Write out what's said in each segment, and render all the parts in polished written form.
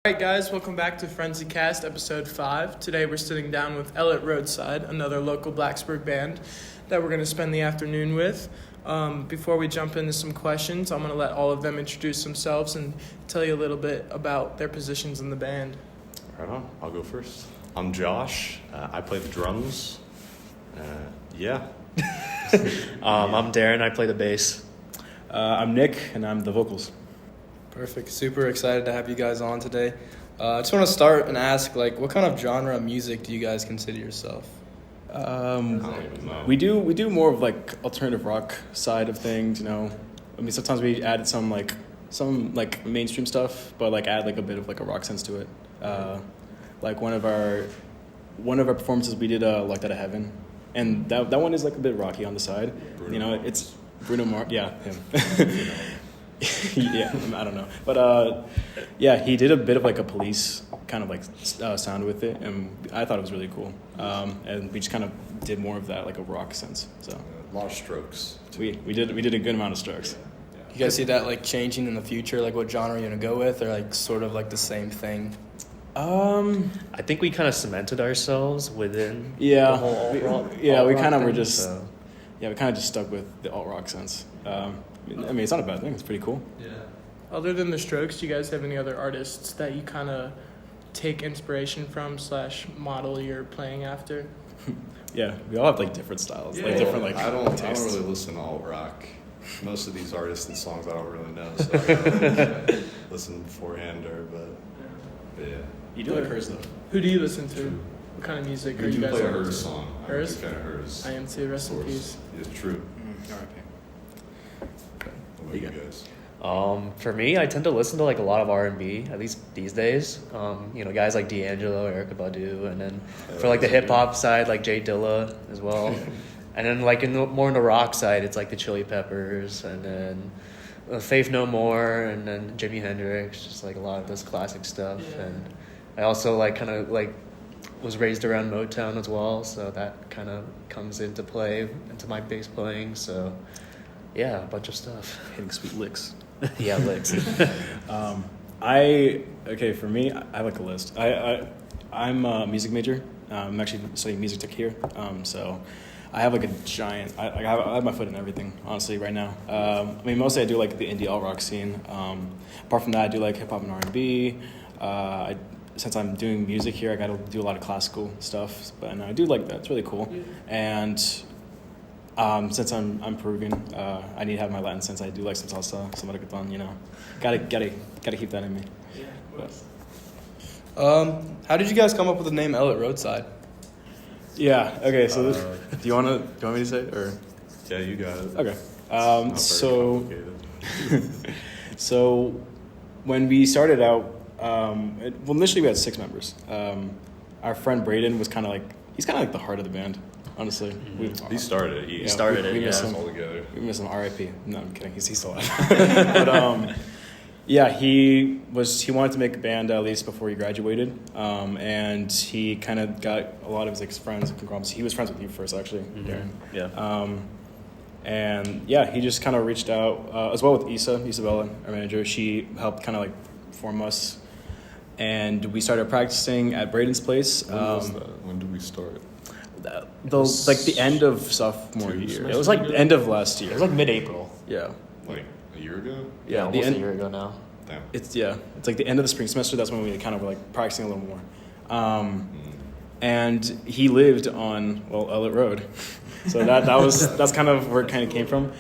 Alright guys, welcome back to Frenzycast episode 5. Today we're sitting down with Ellet Roadside, another local Blacksburg band that we're going to spend the afternoon with. Before we jump into some questions, I'm going to let all of them introduce themselves and tell you a little bit about their positions in the band. Right on, I'll go first. I'm Josh, I play the drums. I'm Darren, I play the bass. I'm Nick, and I'm the vocals. Perfect. Super excited to have you guys on today. I just want to start and ask, what kind of genre of music do you guys consider yourself? I don't even know. We do more of alternative rock side of things, I mean, sometimes we add some mainstream stuff, but add a bit of a rock sense to it. One of our performances we did Locked Out of Heaven, and that one is a bit rocky on the side. Bruno it's Bruno Mars. Yeah, him. Yeah, I don't know, but he did a bit of a Police kind of sound with it, and I thought it was really cool. And we just kind of did more of that a rock sense. So A lot of Strokes. we did a good amount of Strokes. You guys see that changing in the future? What genre you're gonna go with, or sort of the same thing? I think we kind of cemented ourselves within Yeah, the whole alt-rock. we kind of were thing, just so. we kind of just stuck with the alt rock sense. I mean, it's not a bad thing. It's pretty cool. Yeah. Other than the Strokes, do you guys have any other artists that you kind of take inspiration from / model you're playing after? Yeah, we all have different styles, different I don't tastes. really listen to alt rock. Most of these artists and songs I don't really know, so I gotta listen beforehand but yeah. You do like hers though. Who do you listen to? What kind of music are We you do guys play a into? Hers song. Hers? I'm a big fan of Hers. I am too. Rest in Of course. peace. It's true. What about you guys? For me, I tend to listen to a lot of R&B, at least these days. Guys like D'Angelo, Erykah Badu, and then for the hip hop side, Jay Dilla as well. And then more in the rock side, it's the Chili Peppers, and then Faith No More, and then Jimi Hendrix, just a lot of this classic stuff. Yeah. And I also was raised around Motown as well, so that kind of comes into play into my bass playing. So yeah, a bunch of stuff. Hitting sweet licks. Yeah, licks. For me, I have a list. I'm a music major. I'm actually studying music tech here. So I have a giant. I have my foot in everything, honestly, right now. I mean, mostly I do the indie alt rock scene. Apart from that, I do hip hop and R&B. Since I'm doing music here, I got to do a lot of classical stuff, and I do like that. It's really cool. Yeah. And since I'm Peruvian, I need to have my Latin sense. I do like some salsa, some reggaeton, Gotta keep that in me. Yeah. How did you guys come up with the name Ellet Roadside? Yeah. Okay. So, do you want me to say it, or? Yeah, you got it. Okay. It's not very complicated. So when we started out, initially we had 6 members. Our friend Braden was he's kind of the heart of the band, honestly. He started it. He started it, we yeah. miss him. all together. We miss him. R.I.P. No, I'm kidding. He's still alive. But he wanted to make a band at least before he graduated, and he kind of got a lot of his friends and conglomerates. He was friends with you first, actually, Darren. Yeah. And he just kind of reached out as well with Isabella, our manager. She helped kind of form us, and we started practicing at Braden's place. When was that? When did we start? The end of sophomore 2 year. It was the end of last year. It was mid-April. Yeah. A year ago? Yeah, the almost end, a year ago now. Damn. It's the end of the spring semester. That's when we kind of were practicing a little more. And he lived on Ellet Road, so that's kind of where it kind of came from.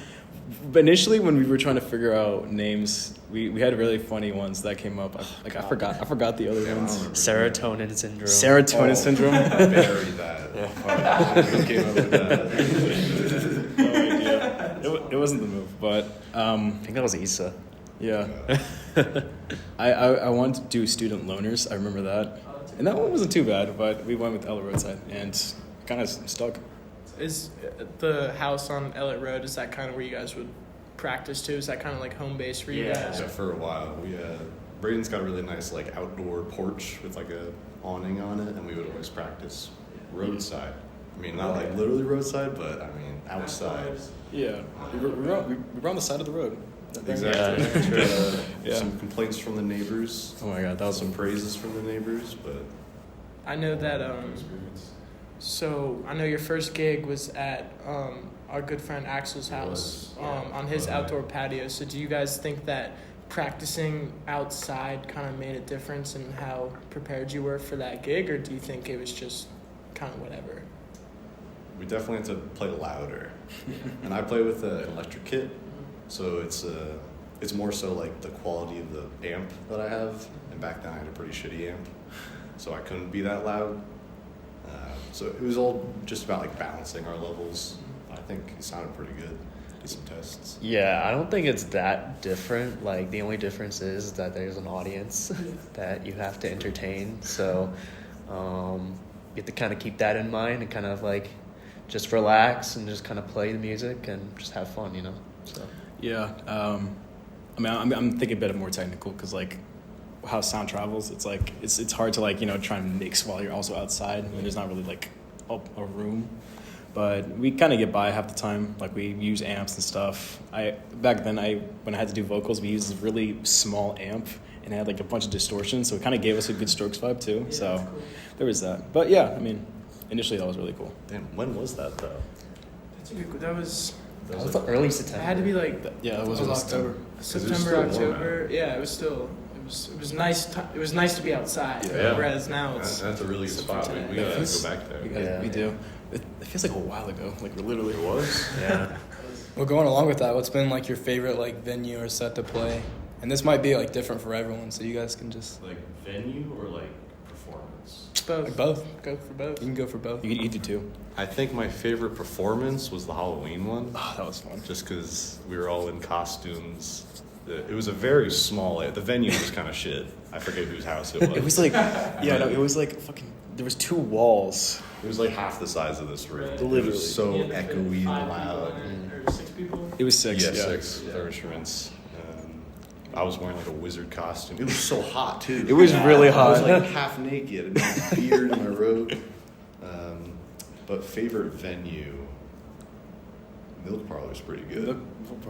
But initially, when we were trying to figure out names, we had really funny ones that came up. I forgot the other ones. Serotonin syndrome. Serotonin syndrome. I buried that. Who came up with that? No idea. It wasn't the move, but I think that was Issa. yeah. I wanted to do student loaners. I remember that, and that one wasn't too bad. But we went with Ellet Roadside, and kind of stuck. Is the house on Ellet Road, is that kind of where you guys would practice to? Is that kind of home base for you guys? Yeah, for a while. Braden's got a really nice outdoor porch with a awning on it, and we would always practice roadside. I mean, not literally roadside, but I mean outside. Yeah, we were on the side of the road. Exactly. Yeah. Some complaints from the neighbors. Oh my god, that was Some praises from the neighbors, but I know that. experience. So I know your first gig was at our good friend Axel's house on his outdoor patio. So do you guys think that practicing outside kind of made a difference in how prepared you were for that gig, or do you think it was just kind of whatever? We definitely have to play louder. And I play with an electric kit, so it's more so like the quality of the amp that I have. And back then I had a pretty shitty amp, so I couldn't be that loud. So it was all just about like balancing our levels. I think it sounded pretty good. Did some tests. Yeah, I don't think it's that different. Like, the only difference is that there's an audience that you have to entertain. So you have to kind of keep that in mind and kind of like just relax and just kind of play the music and just have fun, you know? So Yeah, I mean, I'm thinking a bit more technical because like how sound travels, it's like it's hard to like, you know, try and mix while you're also outside when there's not really like a room. But we kind of get by half the time. Like, we use amps and stuff. Back then when I had to do vocals, we used this really small amp and it had like a bunch of distortion, so it kind of gave us a good Strokes vibe too. Yeah, So cool. there was that. But yeah, I mean, initially that was really cool. Damn, when was that though? That was. that was like early September. It had to be like Yeah, that It was was October. September, still warm October. Yeah, it was still. It was nice. It was nice to be outside. Yeah. Whereas now it's. That's a really good spot. We Yeah, gotta it's- go back there. Yeah. We do. It feels like a while ago. Like, we're literally. It was? Yeah. Well, going along with that, what's been like your favorite like venue or set to play? And this might be like different for everyone, so you guys can just Like venue or like performance? Both. like both. Go for both. You can go for both. You do too. I think my favorite performance was the Halloween one. Oh, that was fun. Just because we were all in costumes. It was a very small. The venue was kind of shit. I forget whose house it was. It was like, yeah, no, it was like fucking. There was 2 walls. It was like half the size of this room. It Literally. was so echoey and loud. Or 6 people. It was 6. Yeah, Yeah, 6 with our instruments. I was wearing like a wizard costume. It was so hot too. It was really I was hot. like half naked and my beard and my robe. But favorite venue, Milk Parlor's pretty good.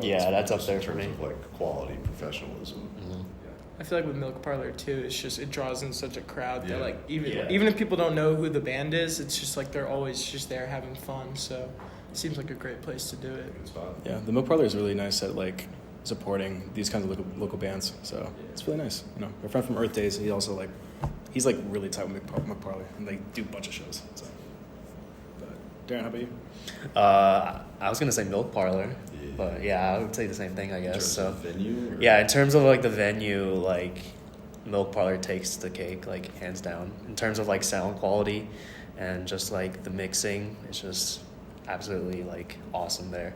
Yeah, that's up Just there in for terms me. of like quality, professionalism. Mhm. I feel like with Milk Parlor too, it's just it draws in such a crowd that Yeah. like even Yeah. even if people don't know who the band is, it's just like they're always just there having fun. So it seems like a great place to do it. Good spot. Yeah, the Milk Parlor is really nice at like supporting these kinds of local bands. So it's really nice. You know, my friend from Earth Days, he's like really tight with Milk Parlor, and they do a bunch of shows. So, but Darren, how about you? I was gonna say Milk Parlor, Yeah. but yeah, I would say the same thing, I In guess. terms So of venue? Or? yeah, in terms of like the venue, like Milk Parlor takes the cake, like hands down. In terms of like sound quality and just like the mixing, it's just absolutely like awesome there.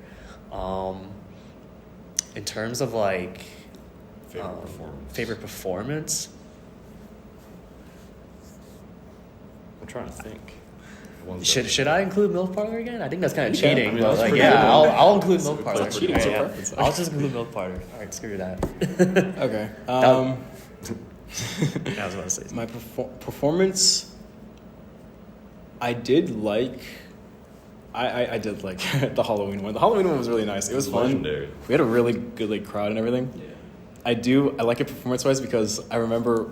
In terms of like favorite performance, I'm trying to think. Ones should I include Milk Parlor again? I think that's kind of Yeah, cheating, I mean, but that's like pretty yeah, good. I'll include It's- Milk it's Parlor. not cheating, it's Yeah, your yeah. preference. I'll just include Milk Parlor. All right, screw that. Okay. I was about to say. My performance, I did like the Halloween one. The Halloween one was really nice. It was fun. legendary. We had a really good like crowd and everything. I like it performance wise because I remember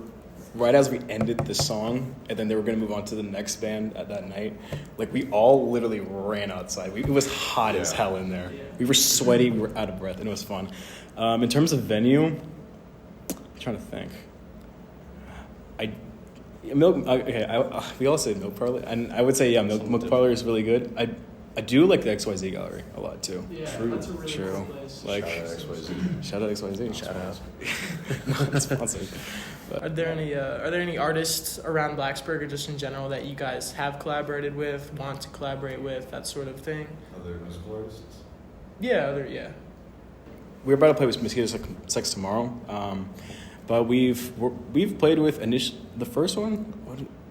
right as we ended the song and then they were gonna move on to the next band at that night. Like, we all literally ran outside. It was hot as Yeah. hell in there. We were sweaty. We were out of breath, and it was fun. In terms of venue, I'm trying to think. We all say Milk Parlor, and I would say Milk Parlor is really good. I do like the XYZ Gallery a lot too. Yeah, True. that's a really True. cool place. Like, Shout out XYZ. shout out XYZ. Shout out. Not sponsored. Are there any artists around Blacksburg or just in general that you guys have collaborated with, want to collaborate with, that sort of thing? Other musical artists? Yeah. We're about to play with Mosquito Sex tomorrow, but we've played with the first one.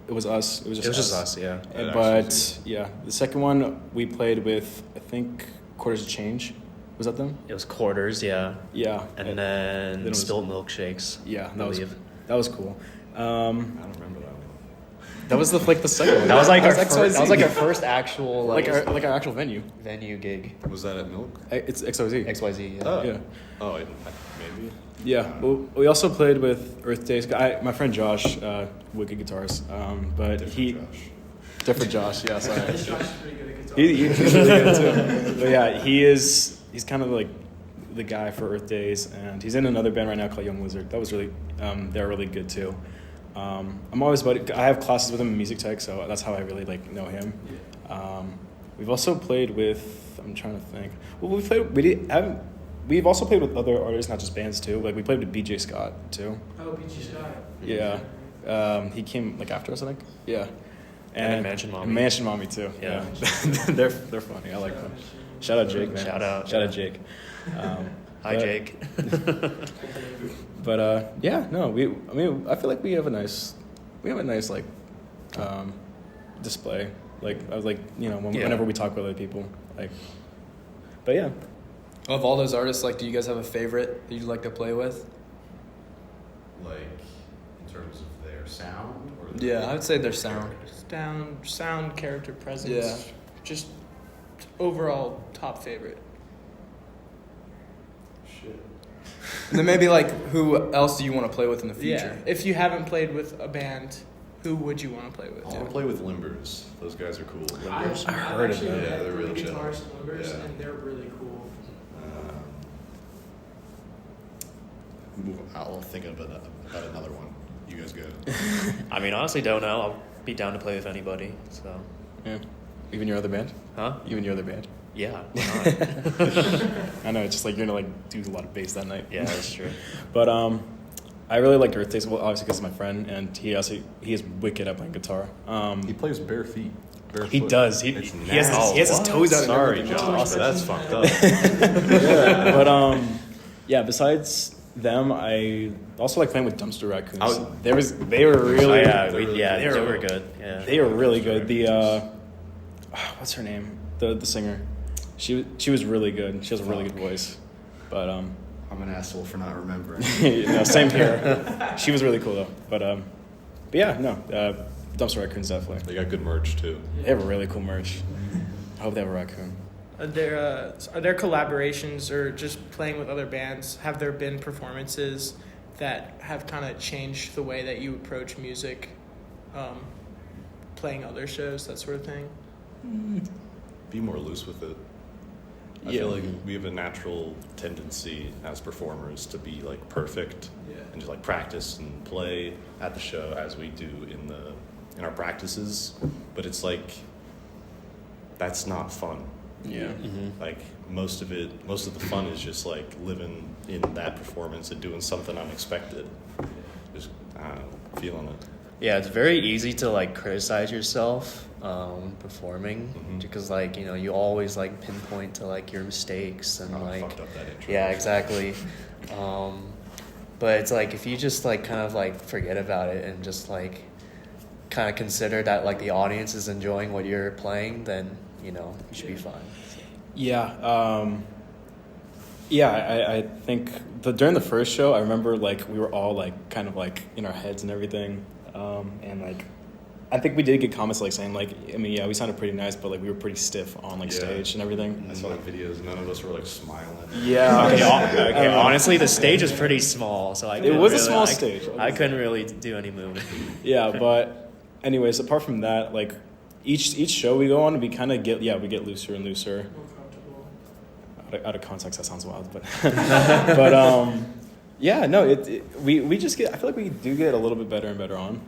It was us. It was just us. Yeah. But yeah, the second one we played with, I think, Quarters of Change. Was that them? It was Quarters, yeah. Yeah. And then it then was- Spilt Milkshakes. Yeah, I believe. that was cool. I don't remember that one. That was the second one. That was like our XYZ. first, that was like our first actual like our actual venue. venue gig. Was that at Milk? It's XYZ. XYZ. Yeah. Oh. Yeah. Oh, maybe. Yeah, well, we also played with Earth Days. My friend Josh, wicked guitars, but different Josh. Yeah, sorry. Josh is pretty good at guitar. He's really good too. But yeah, he's kind of like the guy for Earth Days, and he's in another band right now called Young Wizard. That was really, they're really good too. I'm always I have classes with him in music tech, so that's how I really like know him. We've also played with, I'm trying to think. Well, we've also played with other artists, not just bands too. Like we played with BJ Scott too. Oh, BG Scott. Yeah. He came like after us, I think. Yeah. And Mansion Mommy. Mansion Mommy too. Yeah. they're funny. I like them. Shout out Jake, man. Shout out Jake. Hi, Jake. But I feel like we have a nice like display. Like I was like, whenever we talk with other people, like. But yeah. Of all those artists, like, do you guys have a favorite that you'd like to play with? Like in terms of their sound, or Yeah, I would say their sound. Sound, character presence. Yeah. Just overall top favorite. Shit. And then maybe like, who else do you want to play with in the future? Yeah. If you haven't played with a band, who would you want to play with? I want to play with Limbers. Those guys are cool. Limbers. I heard of actually them. met Yeah, they're the real chill. guitarist Limbers, Yeah. and they're really cool. I'll think about another one. You guys go. I mean, honestly, don't know. I'll be down to play with anybody. So, Yeah. Even your other band? huh? Even your other band? Yeah. Why not? I know, it's just like you're gonna like do a lot of bass that night. Yeah, that's true. But I really like Earth Days. Well, obviously because he's my friend, and he is wicked at playing guitar. He plays bare feet. He does. He has his toes out. and Sorry, everything. Josh, but that's fucked up. Yeah. But yeah. Besides them, I also like playing with Dumpster Raccoons. They were really. Oh, yeah, They're really they good. were good. Yeah. They were really good. The what's her name? The singer. She was really good. She has a really good voice. But I'm an asshole for not remembering. no, same here. She was really cool though. But yeah, no. Dumpster Raccoons definitely. They got good merch too. They have a really cool merch. I hope they have a raccoon. Are there collaborations or just playing with other bands? Have there been performances that have kind of changed the way that you approach music, playing other shows, that sort of thing? Be more loose with it. I feel like we have a natural tendency as performers to be like perfect and just like practice and play at the show as we do in our practices, but it's like that's not fun. Yeah. Mm-hmm. Like most of the fun is just like living in that performance and doing something unexpected. Just feeling it. Yeah, it's very easy to like criticize yourself performing because like you always like pinpoint to like your mistakes and I like fucked up that intro. yeah, exactly. But it's like if you just like kind of like forget about it and just like kind of consider that like the audience is enjoying what you're playing, then you should be fine. Yeah. I think during the first show, I remember like we were all like kind of like in our heads and everything, and like I think we did get comments like saying like, I mean, yeah, we sounded pretty nice, but like we were pretty stiff on like stage and everything. I saw like videos and none of us were like smiling. Yeah. Okay, honestly, the stage is pretty small, so It was a small stage. I couldn't really do any movement. Yeah, but anyways, apart from that, like each show we go on, we kind of get looser and looser. More comfortable. Out of context, that sounds wild, but but yeah, no, we just get. I feel like we do get a little bit better and better on,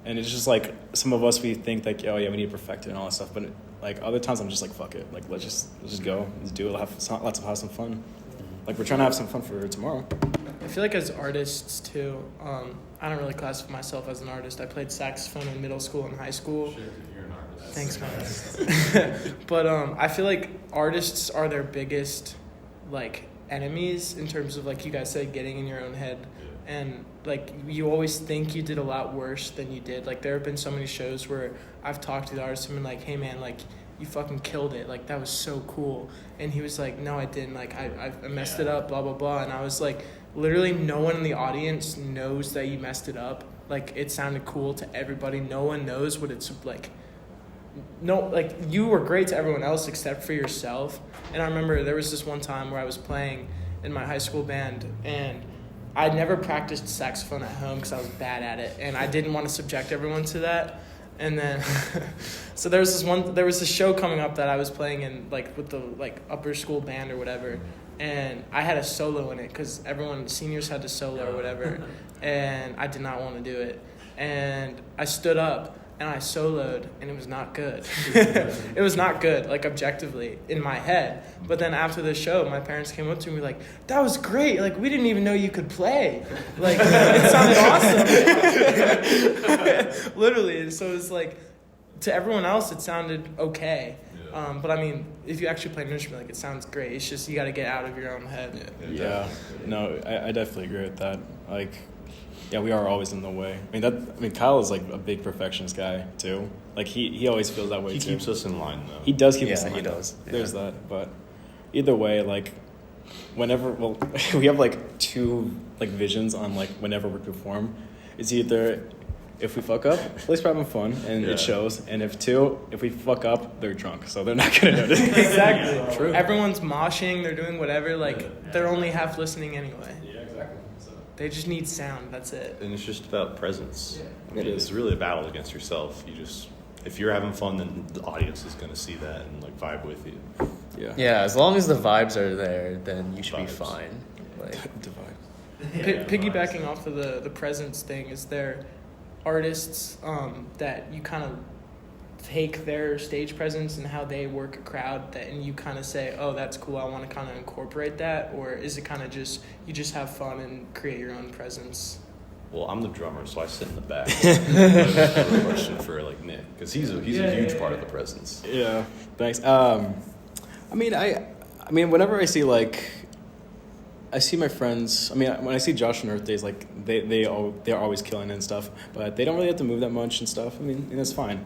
and it's just like some of us we think like, oh yeah, we need to perfect it and all that stuff, but like other times I'm just like, fuck it, like let's just go, let's do it, have some fun. Like we're trying to have some fun for tomorrow. I feel like as artists too, I don't really classify myself as an artist. I played saxophone in middle school and high school. You're an artist. Thanks, man. But I feel like artists are their biggest like enemies in terms of like you guys said, getting in your own head, and like you always think you did a lot worse than you did. Like there have been so many shows where I've talked to the artist and been like, hey man, like you fucking killed it, like that was so cool, and he was like, no I didn't, like I messed it up, blah blah blah, and I was like, literally no one in the audience knows that you messed it up, like it sounded cool to everybody. No one knows what it's like. No, like you were great to everyone else except for yourself. And I remember there was this one time where I was playing in my high school band, and I never practiced saxophone at home because I was bad at it, and I didn't want to subject everyone to that. And then, so there was this show coming up that I was playing in, like, with the, like, upper school band or whatever, and I had a solo in it because seniors had to solo or whatever, and I did not want to do it. And I stood up, and I soloed, and it was not good. It was not good, like, objectively, in my head. But then after the show, my parents came up to me like, that was great. Like, we didn't even know you could play. Like, it sounded awesome. Literally. And so it was like, to everyone else, it sounded okay. Yeah. But, I mean, if you actually play an instrument, like, it sounds great. It's just you got to get out of your own head. Yeah. No, I definitely agree with that. Like, yeah, we are always in the way. I mean, Kyle is like a big perfectionist guy too. Like he always feels that way too. He keeps us in line though. He does keep us in Yeah, line. he does. There's that. But either way, like whenever we have like two like visions on like whenever we perform. It's either if we fuck up, at least we're having fun and Yeah. it shows. And if we fuck up, they're drunk, so they're not gonna notice. Exactly. True. Everyone's moshing, they're doing whatever, like, they're only half listening anyway. Yeah, exactly. So. They just need sound, that's it. And it's just about presence. Yeah. I mean, it's really a battle against yourself. If you're having fun, then the audience is going to see that and like vibe with you. Yeah. Yeah, as long as the vibes are there, then you should be Vibes. fine. Like, Divide. Piggybacking off of the presence thing, is there artists that you kind of take their stage presence and how they work a crowd and you kind of say, oh, that's cool, I want to kind of incorporate that? Or is it kind of just you just have fun and create your own presence? Well, I'm the drummer, so I sit in the back. That's a question for like Nick, because he's a huge part of the presence. Yeah, thanks. I mean, whenever I see my friends. I mean, when I see Josh and Earth Days, like they're always killing it and stuff, but they don't really have to move that much and stuff. I mean, and that's fine.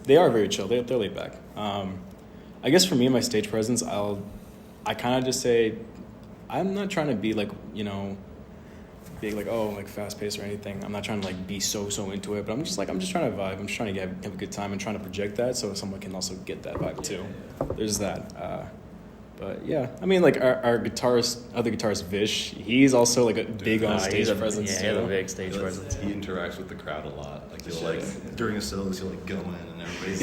They are very chill. They're laid back. I guess for me, my stage presence, I kind of just say, I'm not trying to be like, big like, oh, like fast paced or anything. I'm not trying to like be so into it, but I'm just trying to vibe. I'm just trying to have a good time and trying to project that so someone can also get that vibe too. There's that. But yeah, I mean, like our other guitarist Vish, he's also like a big on stage presence yeah, too. he has a big stage presence. He interacts with the crowd a lot. Like he'll like during the solos, he'll like go in and everybody's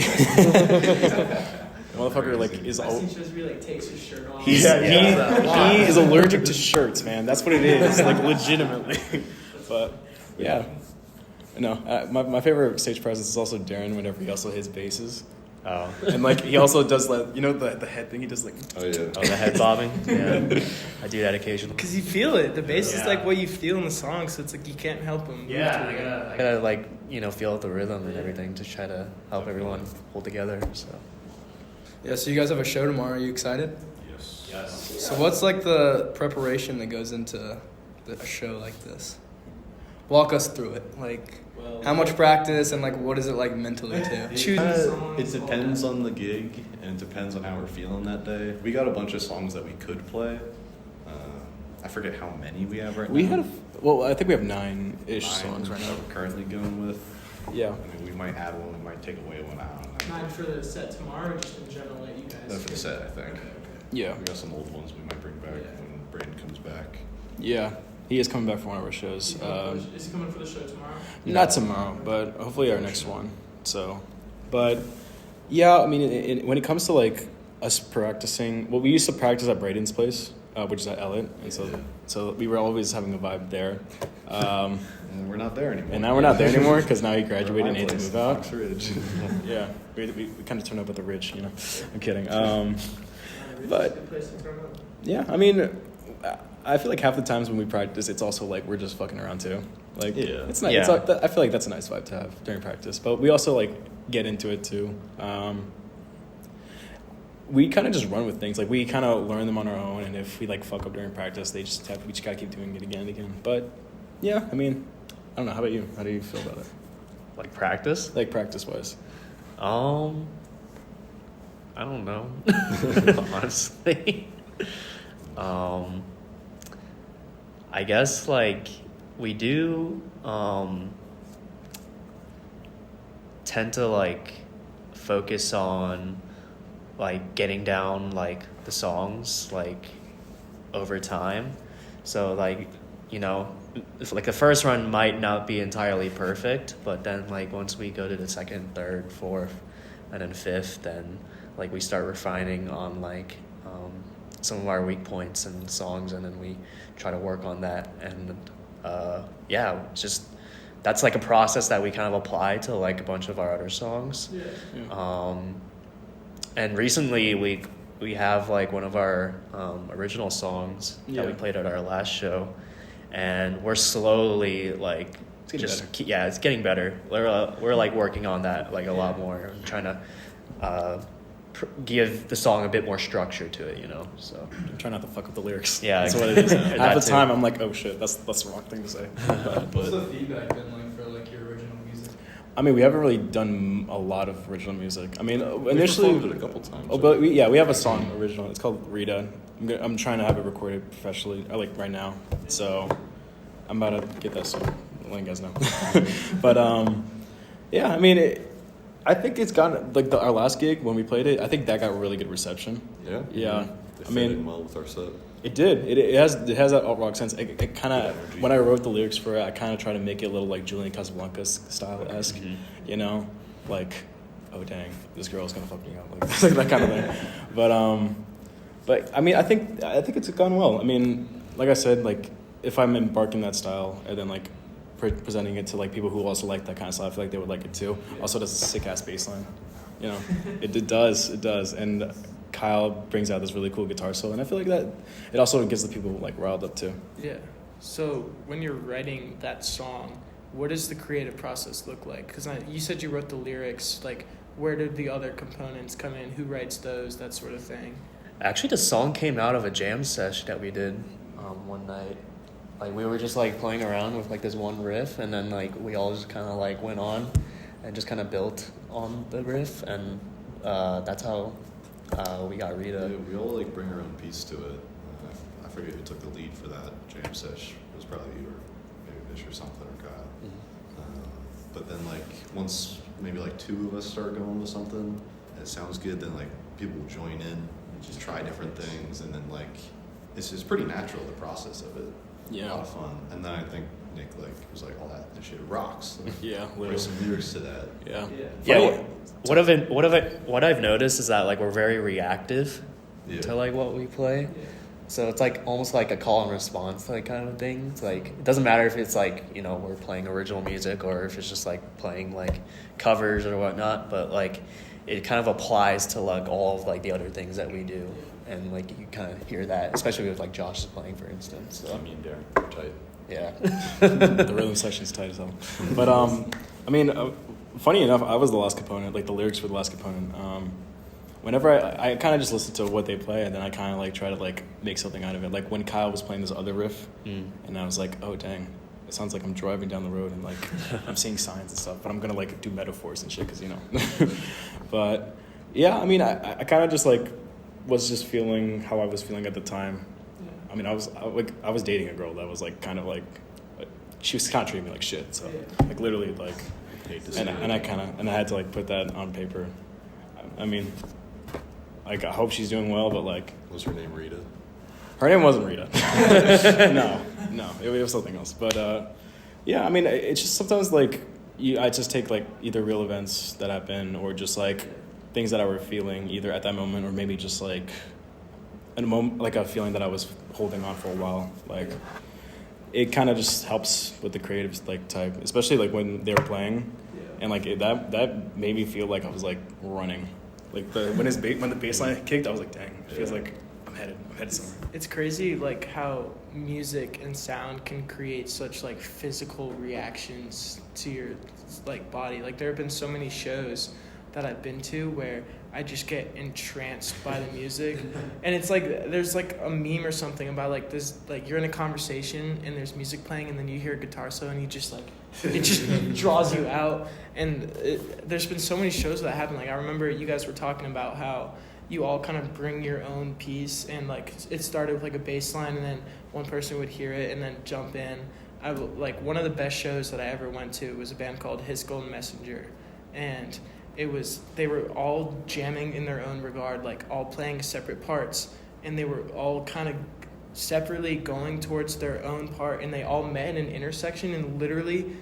like, Motherfucker like is all. He like takes his shirt off. He is allergic to shirts, man. That's what it is, like legitimately. But yeah, no. My favorite stage presence is also Darren. Whenever he also hits basses. Oh. And like he also does like the head thing. He does like. oh yeah. Oh, the head bobbing? Yeah. I do that occasionally. Because you feel it. The bass is Yeah. like what you feel in the song, so it's like you can't help them. I gotta like, feel out the rhythm and everything to try to help everyone hold together, so. Yeah, so you guys have a show tomorrow. Are you excited? Yes. So what's like the preparation that goes into a show like this? Walk us through it. Like, how much practice and like what is it like mentally too? It depends on the gig and it depends on how we're feeling that day. We got a bunch of songs that we could play. I forget how many we have right now. I think we have 9-ish songs right now. that we're currently going with. Yeah. I mean, we might add one, we might take away one. I don't know. Not for the set tomorrow, or just in general that you guys. No, for the set, I think. Yeah. We got some old ones we might bring back when Braden comes back. Yeah. He is coming back for one of our shows. Is he coming for the show tomorrow? Not tomorrow, but hopefully our next one. So, but yeah, I mean, when it comes to like us practicing, well, we used to practice at Braden's place, which is at Ellet, and so we were always having a vibe there. And we're not there anymore. And now we're not there anymore because now he graduated and My needs to place, move out. Fox Ridge. Yeah, we kind of turned up at the Ridge, I'm kidding. But yeah, I mean, I feel like half the times when we practice, it's also like we're just fucking around too. Like, Yeah. it's nice. Yeah. I feel like that's a nice vibe to have during practice. But we also like get into it too. We kind of just run with things. Like we kind of learn them on our own, and if we like fuck up during practice, we just gotta keep doing it again and again. But yeah, I mean, I don't know. How about you? How do you feel about it? Like practice? Like practice wise. I don't know. Honestly. I guess like we do tend to like focus on like getting down like the songs like over time. So like, you know, if, like the first run might not be entirely perfect, but then like once we go to the second, third, fourth, and then fifth, then like we start refining on like some of our weak points and songs, and then we try to work on that. And yeah, just that's like a process that we kind of apply to like a bunch of our other songs. Yeah. And recently we have like one of our original songs that we Yeah. played at our last show, and we're slowly like It's getting better. yeah, it's getting better. We're like working on that like a lot more. I'm trying to give the song a bit more structure to it, you know. So I'm trying not to fuck up the lyrics. Yeah, that's what it is. that Half the too. time, I'm like, oh shit, that's the wrong thing to say. What's But the feedback been like for like your original music? I mean, we haven't really done a lot of original music. I mean, We initially, performed it a couple times. oh, but we have a song original. It's called Rita. I'm trying to have it recorded professionally, like right now. So I'm about to get that soon. I'll let you guys know. But yeah, I mean, I think it's gotten like our last gig when we played it. I think that got really good reception. Yeah. Yeah. It I fit mean- in well with our set. It did. It has that alt rock sense. It kind Good of energy. when I wrote the lyrics for it, I kind of tried to make it a little like Julian Casablancas style esque. Mhm. You know, like, oh dang, this girl's gonna fuck me up, like that kind of thing. But I mean, I think it's gone well. I mean, like I said, like if I'm embarking that style and then like presenting it to like people who also like that kind of style, I feel like they would like it too. Also, it does a sick ass bass line. You know, it does, and Kyle brings out this really cool guitar solo, and I feel like that it also gets the people like riled up too. Yeah. So when you're writing that song, what does the creative process look like? Because you said you wrote the lyrics. Like, where did the other components come in? Who writes those? That sort of thing. Actually, the song came out of a jam sesh that we did one night. Like we were just like playing around with like this one riff, and then like we all just kind of like went on and just kind of built on the riff, and that's how we got Rita. Yeah, we all like bring our own piece to it. I forget who took the lead for that jam sesh. It was probably you or maybe Vish or something or Kyle. But then like once maybe like two of us start going with something and it sounds good, then like people will join in and just try different things, and then like it's pretty natural, the process of it. A lot of fun. And then I think Nick like was like, all that shit rocks. Like, Yeah, write literally. some lyrics to that. Yeah. Yeah, what I've noticed is that like we're very reactive Yeah. to like what we play. So it's like almost like a call and response like kind of thing. It's like it doesn't matter if it's like, you know, we're playing original music or if it's just like playing like covers or whatnot, but like it kind of applies to like all of like the other things that we do, and like you kind of hear that, especially with like Josh is playing, for instance. So Me and Darren are tight. yeah. The rhythm section's tight as hell. But I mean, funny enough, I was the last component, like the lyrics were the last component. Whenever I kind of just listen to what they play, and then I kind of like try to like make something out of it. Like when Kyle was playing this other riff, and I was like, oh dang, it sounds like I'm driving down the road and like I'm seeing signs and stuff, but I'm gonna like do metaphors and shit, cause you know. But yeah, I mean, I kind of just like was just feeling how I was feeling at the time. I mean, I was dating a girl that was like kind of like she was kind of treating me like shit. So like literally like, and I had to like put that on paper. I mean, like I hope she's doing well, but like Was her name Rita? her name wasn't Rita. no, it was something else. But yeah, I mean, it's just sometimes like I just take like either real events that happen or just like things that I were feeling either at that moment or maybe just like in a moment, like a feeling that I was holding on for a while. Like it kind of just helps with the creative like type, especially like when they were playing, and like that made me feel like I was like running. Like when the bass line kicked, I was like, dang, it feels like I'm headed somewhere. It's crazy like how music and sound can create such like physical reactions to your like body. Like there have been so many shows that I've been to where I just get entranced by the music, and it's like there's like a meme or something about like this, like you're in a conversation and there's music playing and then you hear a guitar solo and you just like it just draws you out. And there's been so many shows that happen. Like I remember you guys were talking about how you all kind of bring your own piece, and like it started with like a bass line and then one person would hear it and then jump in. like one of the best shows that I ever went to was a band called His Golden Messenger, and they were all jamming in their own regard, like all playing separate parts, and they were all kind of separately going towards their own part, and they all met in an intersection, and literally,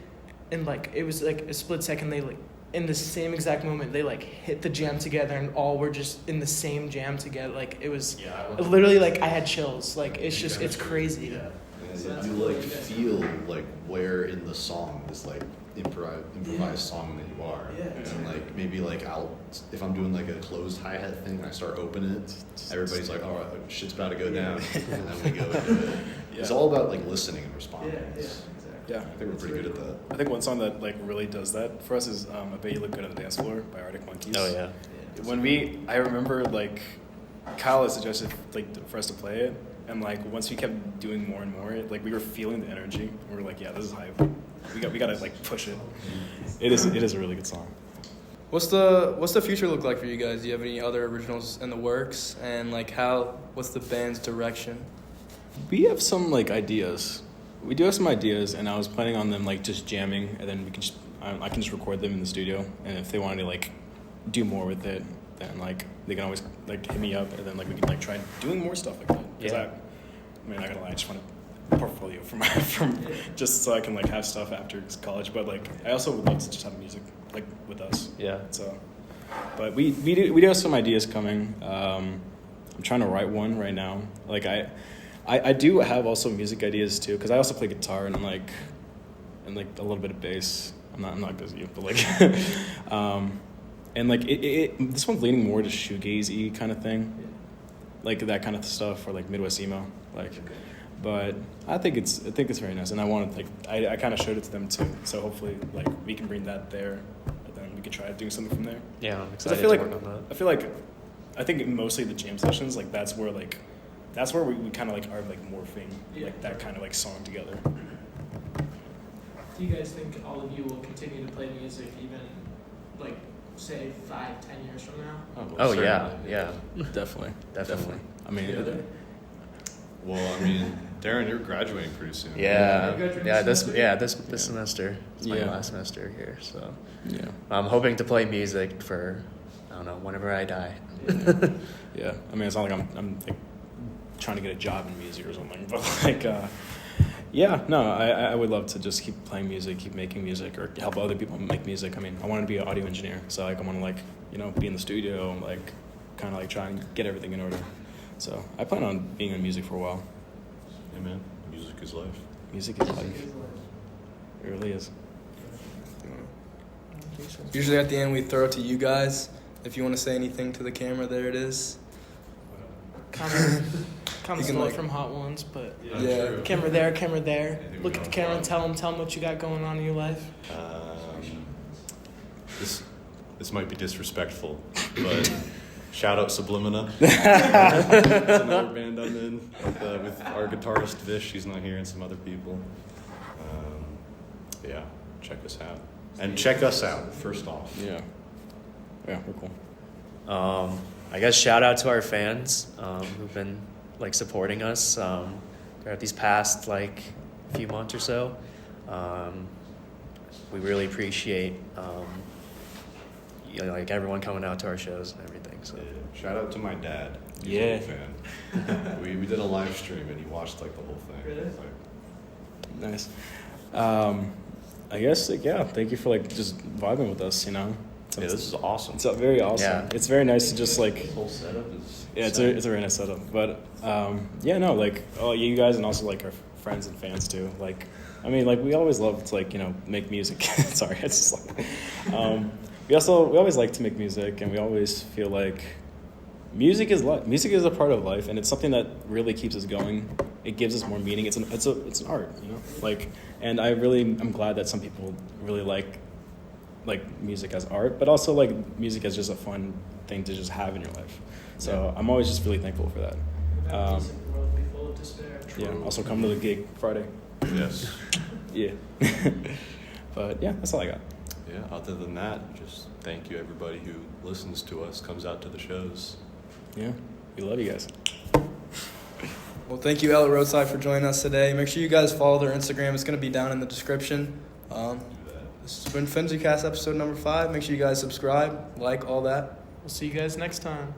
and like it was like a split second, they like in the same exact moment they like hit the jam together, and all were just in the same jam together. Like it was literally like I had chills. Like it's crazy. Yeah. You like feel like where in the song this like improvised song that you are. Yeah. And like maybe like if I'm doing like a closed hi-hat thing and I start opening it, everybody's like, all right, shit's about to go down, and then we go into it. Yeah. It's all about like listening and responding. Yeah, I think we're pretty good at that. I think one song that like really does that for us is "I Bet You Look Good on the Dance Floor" by Arctic Monkeys. Oh yeah. I remember like Kyle had suggested like for us to play it, and like once we kept doing more and more, like we were feeling the energy. We were like, yeah, this is hype. We gotta like push it. It is a really good song. What's the future look like for you guys? Do you have any other originals in the works? And like what's the band's direction? We have some like ideas. We do have some ideas, and I was planning on them like just jamming, and then I can just record them in the studio. And if they wanted to like do more with it, then like they can always like hit me up, and then like we can like try doing more stuff like that. Yeah. I mean, not gonna lie, I just want a portfolio from just so I can like have stuff after college. But like I also would love to just have music like with us. Yeah. So, but we do have some ideas coming. I'm trying to write one right now. Like I do have also music ideas too, because I also play guitar and like a little bit of bass. I'm not good as you, but like and like this one's leaning more to shoegazy kind of thing, like that kind of stuff, or like Midwest emo, like. But I think it's very nice, and I wanted like I kind of showed it to them too, so hopefully like we can bring that there, and then we can try doing something from there. Yeah, I'm excited to work on that. I think mostly the jam sessions, like that's where we kind of like are like morphing like that kind of like song together. Do you guys think all of you will continue to play music even like say 5-10 years from now? Oh yeah. Definitely. I mean, well, I mean, Darren, you're graduating pretty soon. Yeah. This semester. It's my last semester here, so yeah. I'm hoping to play music for I don't know, whenever I die. Yeah. I mean, it's not like I'm like trying to get a job in music or something, but like I would love to just keep playing music, keep making music, or help other people make music. I mean, I want to be an audio engineer, so like I want to like be in the studio and like kind of like try and get everything in order. So I plan on being in music for a while. Hey man, music is life. Music is life. It really is. Usually at the end we throw it to you guys. If you want to say anything to the camera, there it is. Kind of stole like, it from Hot Ones, but yeah. Camera there. Look at the camera and tell them what you got going on in your life. This might be disrespectful, but shout out Sublimina. It's another band I'm in with our guitarist Vish. She's not here, and some other people. Yeah, check us out. And check us out, first off. Yeah, we're cool. I guess shout out to our fans who've been like supporting us throughout these past like few months or so. We really appreciate like everyone coming out to our shows and everything. So Yeah. Shout out to my dad. He's Yeah. a big fan. we did a live stream and he watched like the whole thing. Really? Nice. I guess like thank you for like just vibing with us. Yeah, this is awesome. It's very awesome. Yeah. It's very nice to just like This whole setup is it's a very nice setup. But like you guys and also like our friends and fans too. Like I mean like we always love to like make music. Sorry, it's just like we always like to make music, and we always feel like music is life. Music is a part of life, and it's something that really keeps us going. It gives us more meaning. It's an art, like. And I'm glad that some people really like music as art, but also like music as just a fun thing to just have in your life. So I'm always just really thankful for that. Yeah. Also come to the gig Friday. Yes. Yeah. But yeah, that's all I got. Yeah, other than that, just thank you everybody who listens to us, comes out to the shows. Yeah. We love you guys. Well, thank you, Ellet Roadside, for joining us today. Make sure you guys follow their Instagram. It's going to be down in the description. This has been Frenzycast episode number 5. Make sure you guys subscribe, like, all that. We'll see you guys next time.